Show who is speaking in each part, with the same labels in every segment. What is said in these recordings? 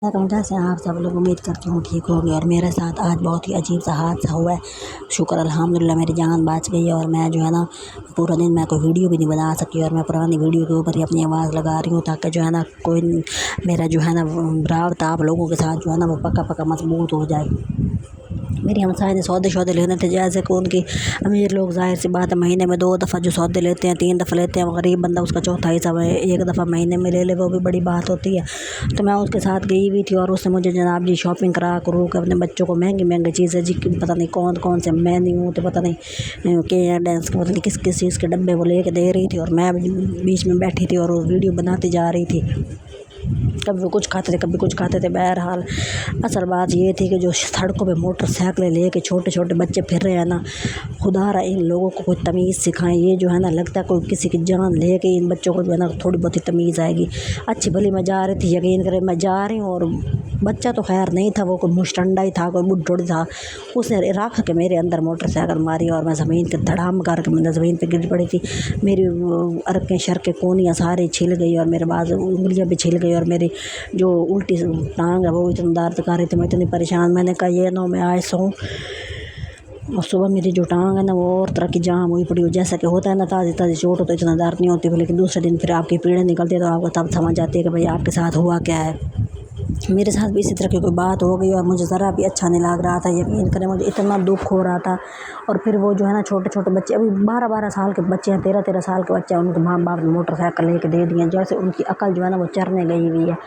Speaker 1: जैसे आप सब लोग उम्मीद करती हूँ ठीक होंगे। और मेरे साथ आज बहुत ही अजीब सा हादसा हुआ है। शुक्र अल्हम्दुलिल्लाह मेरी जान बच गई है। और मैं जो है ना पूरा दिन मैं कोई वीडियो भी नहीं बना सकी। और मैं पुरानी वीडियो के ऊपर ही अपनी आवाज़ लगा रही हूँ ताकि जो है ना कोई मेरा जो है ना राबता आप लोगों के साथ जो है ना वो पक्का पक्का मजबूत हो जाए। मेरी हमसाए ने सौदे लेने थे, जैसे कि उनकी अमीर लोग ज़ाहिर सी बात है महीने में 2 दफ़ा जो सौदे लेते हैं 3 दफ़ा लेते हैं, गरीब बंदा उसका चौथा हिस्सा एक दफ़ा महीने में ले ले, वो भी बड़ी बात होती है। तो मैं उसके साथ गई हुई थी और उसने मुझे जनाब जी शॉपिंग करा करू के अपने बच्चों को महंगी महंगी चीज़ें जी पता नहीं कौन कौन से मेन्यू तो पता नहीं के डांस के पता नहीं किस किस चीज़ के डब्बे वो ले के दे रही थी। और मैं बीच में बैठी थी और वो वीडियो बनाती जा रही थी। कभी वो कुछ खाते थे कभी कुछ खाते थे। बहरहाल असल बात ये थी कि जो सड़कों पे मोटरसाइकिलें लेके छोटे छोटे बच्चे फिर रहे हैं ना, खुदारा इन लोगों को कोई तमीज़ सिखाएं। ये जो है ना लगता है कोई किसी की जान लेके इन बच्चों को जो है ना थोड़ी बहुत ही तमीज़ आएगी। अच्छी भली मैं जा रही थी, यकीन करें मैं जा रही हूँ और बच्चा तो खैर नहीं था, वो कोई मुस्टंडा ही था, कोई बुढ़ था। उसने रख के मेरे अंदर मोटरसाइकिल मारी और मैं ज़मीन के धड़ाम करके मैं ज़मीन पे गिर पड़ी थी। मेरी अरकें शरकें कोनियाँ सारी छिल गई और मेरे बाजू उंगलियाँ भी छिल गई और मेरी जो उल्टी टांग है वो इतना दर्द कर रही थी। मैं इतनी परेशान, मैंने कहा ये ना मैं आज सोऊं। और सुबह मेरी जो टांग है ना वो और तरह की जाम हुई पड़ी हो, जैसा कि होता है ना ताज़ी ताज़ी चोट हो तो इतना दर्द नहीं होती, लेकिन दूसरे दिन फिर आपकी पीड़ें निकलती है तो आपको तब समझ आती है कि भाई आपके साथ हुआ क्या है। मेरे साथ भी इसी तरह की कोई बात हो गई और मुझे ज़रा भी अच्छा नहीं लग रहा था। यकीन करें मुझे इतना दुख हो रहा था। और फिर वो जो है ना छोटे छोटे बच्चे अभी 12-12 साल के बच्चे हैं, 13-13 साल के बच्चे हैं, उनके माँ बाप ने मोटरसाइकिल लेके दे दिए। जैसे उनकी अकल जो है ना वो चरने गई हुई है।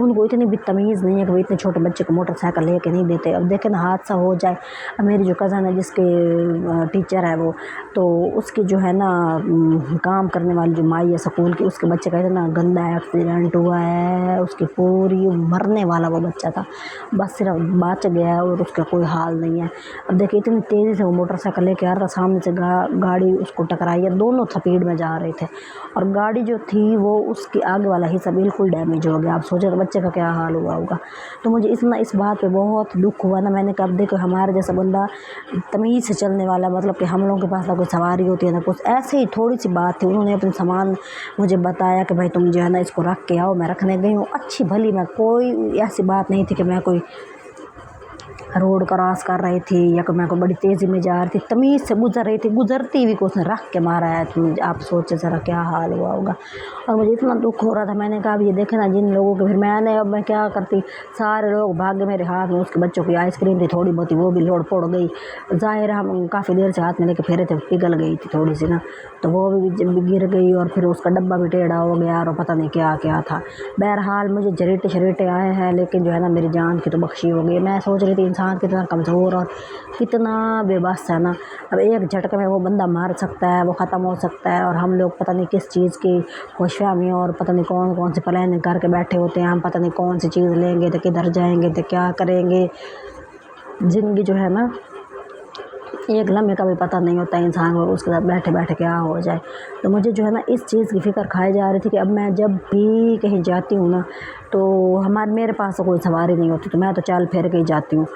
Speaker 1: उनको इतनी भी तमीज़ नहीं है कि वो इतने छोटे बच्चे को मोटरसाइकिल लेके नहीं देते। अब देखें ना हादसा हो जाए। अब मेरी जो कज़न है जिसके टीचर है वो, तो उसकी जो है ना काम करने वाली जो माई है स्कूल की, उसके बच्चे का इतना गंदा एक्सीडेंट हुआ है। उसकी पूरी मरने वाला वो बच्चा था, बस सिर्फ बच गया है और उसका कोई हाल नहीं है। अब देखिए इतनी तेज़ी से वो मोटरसाइकिल लेके आ रहा था, सामने से गाड़ी उसको टकराई है। दोनों थपेट में जा रहे थे और गाड़ी जो थी वो उसके आगे वाला हिस्सा बिल्कुल डैमेज हो गया। आप सोचे तो बच्चे का क्या हाल हुआ होगा। तो मुझे इतना इस बात पे बहुत दुख हुआ ना। मैंने कहा देखो हमारे जैसा बंदा तमीज़ से चलने वाला, मतलब कि हम लोगों के पास ना कोई सवारी होती है ना कुछ, ऐसे ही थोड़ी सी बात थी। उन्होंने अपने सामान मुझे बताया कि भाई तुम जो है ना इसको रख के आओ। मैं रखने गई हूँ, अच्छी भली, मैं कोई ऐसी बात नहीं थी कि मैं कोई रोड क्रॉस कर रही थी या कि मैं कोई बड़ी तेज़ी में जा रही थी, तमीज़ से गुजर रही थी। गुजरती हुई को उसने रख के मारा है। तो आप सोचे ज़रा क्या हाल हुआ होगा। और मुझे इतना दुख हो रहा था। मैंने कहा अब ये देखे ना जिन लोगों के, फिर मैंने अब मैं क्या करती, सारे लोग भाग गए मेरे हाथ में। उसके बच्चों की आइसक्रीम थी थोड़ी बहुत, वो भी लोड़ पोड़ गई। ज़ाहिर है हम काफ़ी देर से हाथ में लेके फेरे थे, पिघल गई थी थोड़ी सी ना, तो वो भी गिर गई। और फिर उसका डब्बा भी टेढ़ा हो गया और पता नहीं क्या क्या था। बहरहाल मुझे जरेटे शरेटे आए हैं, लेकिन जो है ना मेरी जान की तो बख्शी हो गई। मैं सोच रही थी इंसान कितना कमज़ोर और कितना बेबस है ना। अब एक झटके में वो बंदा मार सकता है, वो ख़त्म हो सकता है। और हम लोग पता नहीं किस चीज़ की खुशफहमी और पता नहीं कौन कौन से प्लान करके बैठे होते हैं। हम पता नहीं कौन सी चीज़ लेंगे तो किधर जाएंगे तो क्या करेंगे। ज़िंदगी जो है ना एक लम्हे का भी पता नहीं होता इंसान को, उसके साथ बैठे बैठे क्या हो जाए। तो मुझे जो है ना इस चीज़ की फ़िक्र खाई जा रही थी कि अब मैं जब भी कहीं जाती हूँ ना तो मेरे पास तो कोई सवारी नहीं होती, तो मैं तो चल फिर के ही जाती हूँ।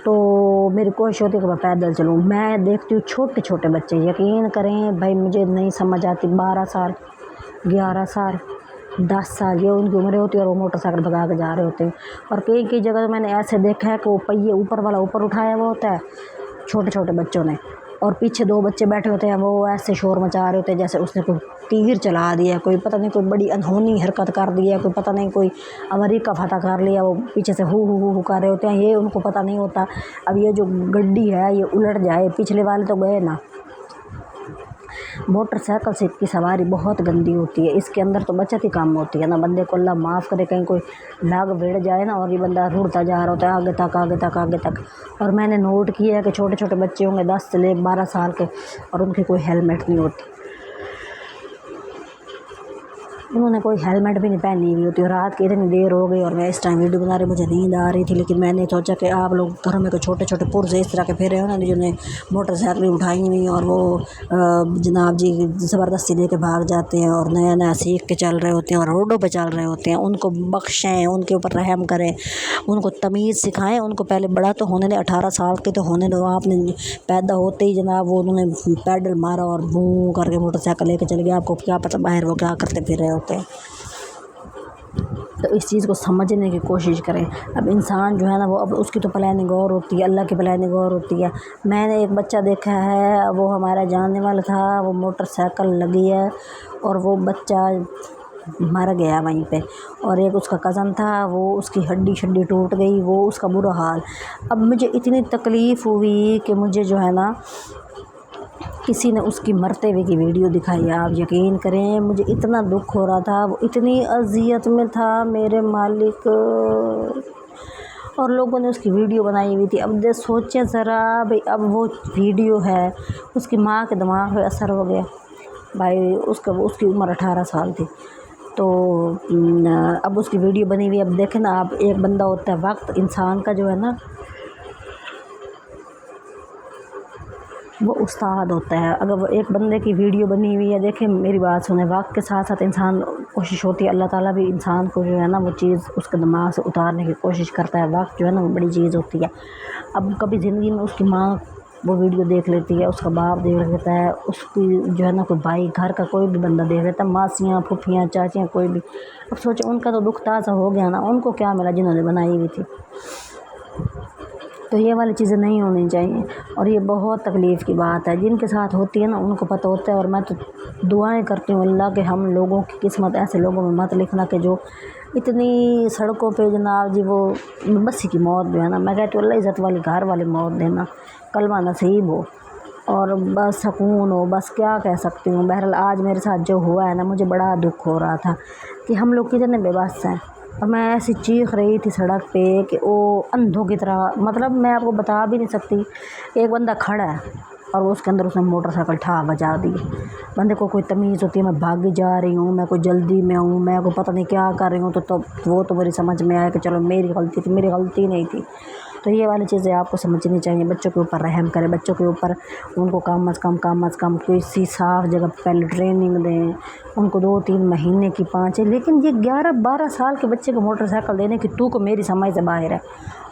Speaker 1: तो मेरी कोशिश होती है कि मैं पैदल चलूँ। मैं देखती हूँ छोटे छोटे बच्चे, यकीन करें भाई मुझे नहीं समझ आती, 12 साल 11 साल 10 साल ये उनकी उम्रें होती है और वो मोटरसाइकिल भगा के जा रहे होते हैं। और कई कई जगह तो मैंने ऐसे देखा है कि वो पहिए ऊपर वाला ऊपर उठाया हुआ होता है छोटे छोटे बच्चों ने, और पीछे 2 बच्चे बैठे होते हैं, वो ऐसे शोर मचा रहे होते हैं जैसे उसने कोई तीर चला दिया, कोई पता नहीं कोई बड़ी अनहोनी हरकत कर दी है, कोई पता नहीं कोई अमेरिका फतह कर लिया। वो पीछे से हु कर रहे होते हैं, ये उनको पता नहीं होता। अब ये जो गड्डी है ये उलट जाए, पिछले वाले तो गए ना। मोटरसाइकिल से की सवारी बहुत गंदी होती है, इसके अंदर तो बचत ही कम होती है ना। बंदे को अल्लाह माफ़ करे कहीं कोई लाग भिड़ जाए ना और ये बंदा रुड़ता जा रहा होता है आगे तक आगे तक आगे तक। और मैंने नोट किया है कि छोटे छोटे बच्चे होंगे 10 से ले 12 साल के और उनकी कोई हेलमेट नहीं होती, उन्होंने कोई हेलमेट भी नहीं पहनी हुई होती। और रात की इतनी देर हो गई और मैं इस टाइम वीडियो बना रही, मुझे नींद आ रही थी, लेकिन मैंने सोचा कि आप लोग घरों में कोई छोटे छोटे पुरजे इस तरह के फेरे हो ना जिन्हें मोटरसाइकिल उठाई हुई और वो जनाब जी ज़बरदस्ती लेके भाग जाते हैं और नया नया सीख के चल रहे होते हैं और रोडों पे चल रहे होते हैं, उनको बख्शें, उनके ऊपर रहम करें, उनको तमीज़ सिखाएं। उनको पहले बड़ा तो होने दें, 18 साल के तो होने दो। आपने पैदा होते ही जनाब वो उन्होंने पैडल मारा और बूँ करके मोटरसाइकिल लेके चले गए। आपको क्या पता बाहर वो क्या करते फिर रहे होते हैं। تو اس چیز کو سمجھنے کی کوشش کریں۔ اب انسان جو ہے نا وہ اب اس کی تو پلاننگ اور ہوتی ہے، اللہ کی پلاننگ اور ہوتی ہے۔ میں نے ایک بچہ دیکھا ہے، وہ ہمارا جاننے والا تھا، وہ موٹر سائیکل لگی ہے اور وہ بچہ مر گیا وہیں پہ، اور ایک اس کا کزن تھا، وہ اس کی ہڈی شڈی ٹوٹ گئی، وہ اس کا برا حال۔ اب مجھے اتنی تکلیف ہوئی کہ مجھے جو ہے نا کسی نے اس کی مرتے ہوئے کی ویڈیو دکھائی، آپ یقین کریں مجھے اتنا دکھ ہو رہا تھا، وہ اتنی اذیت میں تھا میرے مالک، اور لوگوں نے اس کی ویڈیو بنائی ہوئی تھی۔ اب سوچیں ذرا بھائی، اب وہ ویڈیو ہے، اس کی ماں کے دماغ پہ اثر ہو گیا بھائی، اس کی عمر 18 سال تھی، تو اب اس کی ویڈیو بنی ہوئی۔ اب دیکھیں نا آپ، ایک بندہ ہوتا ہے، وقت انسان کا جو ہے نا وہ استاد ہوتا ہے۔ اگر وہ ایک بندے کی ویڈیو بنی ہوئی ہے، دیکھیں میری بات سنیں، وقت کے ساتھ ساتھ انسان کوشش ہوتی ہے، اللہ تعالیٰ بھی انسان کو جو ہے نا وہ چیز اس کے دماغ سے اتارنے کی کوشش کرتا ہے۔ وقت جو ہے نا وہ بڑی چیز ہوتی ہے۔ اب کبھی زندگی میں اس کی ماں وہ ویڈیو دیکھ لیتی ہے، اس کا باپ دیکھ لیتا ہے، اس کی جو ہے نا کوئی بھائی، گھر کا کوئی بھی بندہ دیکھ لیتا ہے، ماسیاں، پھوپھیاں، چاچیاں، کوئی بھی۔ اب سوچیں ان کا تو دکھ تازہ ہو گیا نا، ان کو کیا ملا جنہوں نے بنائی ہوئی تھی؟ تو یہ والی چیزیں نہیں ہونی چاہیے، اور یہ بہت تکلیف کی بات ہے۔ جن کے ساتھ ہوتی ہے نا ان کو پتہ ہوتا ہے، اور میں تو دعائیں کرتی ہوں اللہ کہ ہم لوگوں کی قسمت ایسے لوگوں میں مت لکھنا کہ جو اتنی سڑکوں پہ جناب جی وہ بسی کی موت جو ہے نا، میں کہتی ہوں اللہ عزت والی گھر والی موت دینا، کلمہ نصیب ہو اور بس سکون ہو، بس کیا کہہ سکتی ہوں۔ بہرحال آج میرے ساتھ جو ہوا ہے نا، مجھے بڑا دکھ ہو رہا تھا کہ ہم لوگ کتنے بے بس ہیں، اور میں ایسی چیخ رہی تھی سڑک پہ کہ وہ اندھوں کی طرح، مطلب میں آپ کو بتا بھی نہیں سکتی۔ ایک بندہ کھڑا ہے اور اس کے اندر اس نے موٹر سائیکل ٹھا بجا دی، بندے کو کوئی تمیز ہوتی ہے، میں بھاگی جا رہی ہوں، میں کوئی جلدی میں ہوں، میں کو پتہ نہیں کیا کر رہی ہوں، تو وہ تو میری سمجھ میں آیا کہ چلو میری غلطی تھی، میری غلطی نہیں تھی۔ تو یہ والی چیزیں آپ کو سمجھنی چاہیے، بچوں کے اوپر رحم کریں، بچوں کے اوپر ان کو کم از کم کسی صاف جگہ پہلے ٹریننگ دیں، ان کو 2-3 مہینے کی 5، لیکن یہ 11-12 سال کے بچے کو موٹر سائیکل دینے کی تو میری سمجھ سے باہر ہے،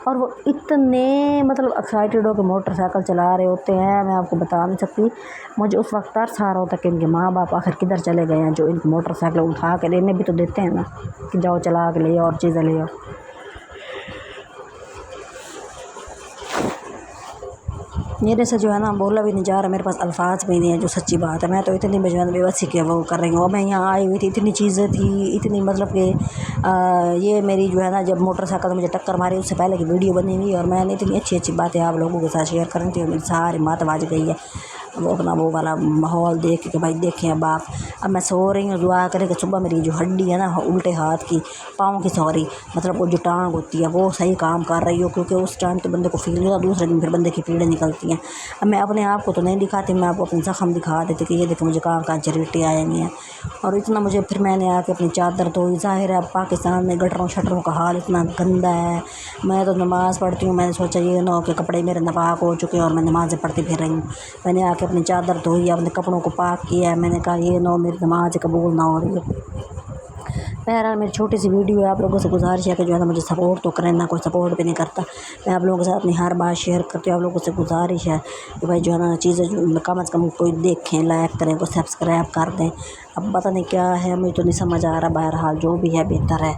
Speaker 1: اور وہ اتنے مطلب ایکسائٹیڈ ہو کے موٹر سائیکل چلا رہے ہوتے ہیں، میں آپ کو بتا نہیں سکتی۔ مجھے اس وقت ترس آ رہا ہوتا کہ ان کے ماں باپ آخر کدھر چلے گئے ہیں جو ان کو موٹر سائیکل اٹھا کے لینے بھی تو دیتے ہیں نا کہ جاؤ چلا کے لے آؤ اور چیزیں لے آؤ۔ میرے سے جو ہے نا بولا بھی نہیں جا رہا، میرے پاس الفاظ بھی نہیں ہے، جو سچی بات ہے۔ میں تو اتنی بے بسی کے وہ کر رہی ہوں، اور میں یہاں آئی ہوئی تھی، اتنی چیزیں تھی، اتنی مطلب کہ یہ میری جو ہے نا جب موٹر سائیکل مجھے ٹکر ماری اس سے پہلے کی ویڈیو بنی ہوئی، اور میں نے اتنی اچھی باتیں آپ لوگوں کے ساتھ شیئر کرنی تھی، اور میری ساری مات باز گئی ہے۔ وہ اپنا وہ والا ماحول دیکھ کے بھائی دیکھیں اب میں سو رہی ہوں، دعا کرے کہ صبح میری جو ہڈی ہے نا الٹے ہاتھ کی، پاؤں کی سوری مطلب وہ جو ٹانگ ہوتی ہے وہ صحیح کام کر رہی ہو، کیونکہ اس ٹائم تو بندے کو فیل نہیں ہوتا، دوسرے دن پھر بندے کی پیڑیں نکلتی ہیں۔ اب میں اپنے آپ کو تو نہیں دکھاتی، میں آپ کو اپنے زخم دکھا دیتی کہ یہ دیکھیں مجھے کہاں چریٹے آئے نہیں ہیں، اور اتنا مجھے پھر میں نے آ کے اپنی چادر دھوئی۔ ظاہر ہے پاکستان میں گٹروں شٹروں کا حال اتنا گندا ہے، میں تو نماز پڑھتی ہوں، میں نے سوچا یہ نہ ہو کہ کپڑے میرے ناپاک ہو چکے ہیں اور میں نمازیں پڑھتی پھر رہی ہوں، میں نے آ کے اپنی چادر دھوئی، اپنے کپڑوں کو پاک کیا ہے، میں نے کہا یہ نہ ہو میری نماز قبول نہ ہو رہی ہے۔ بہرحال میری چھوٹی سی ویڈیو ہے، آپ لوگوں سے گزارش ہے کہ جو ہے نا مجھے سپورٹ تو کریں، نہ کوئی سپورٹ بھی نہیں کرتا، میں آپ لوگوں کے ساتھ اپنی ہر بات شیئر کرتی ہوں۔ آپ لوگوں سے گزارش ہے کہ بھائی جو ہے نا چیزیں کم از کم کوئی دیکھیں، لائک کریں، کوئی سبسکرائب کر دیں۔ اب پتہ نہیں کیا ہے، مجھے تو نہیں سمجھ آ رہا، بہرحال جو بھی ہے بہتر ہے۔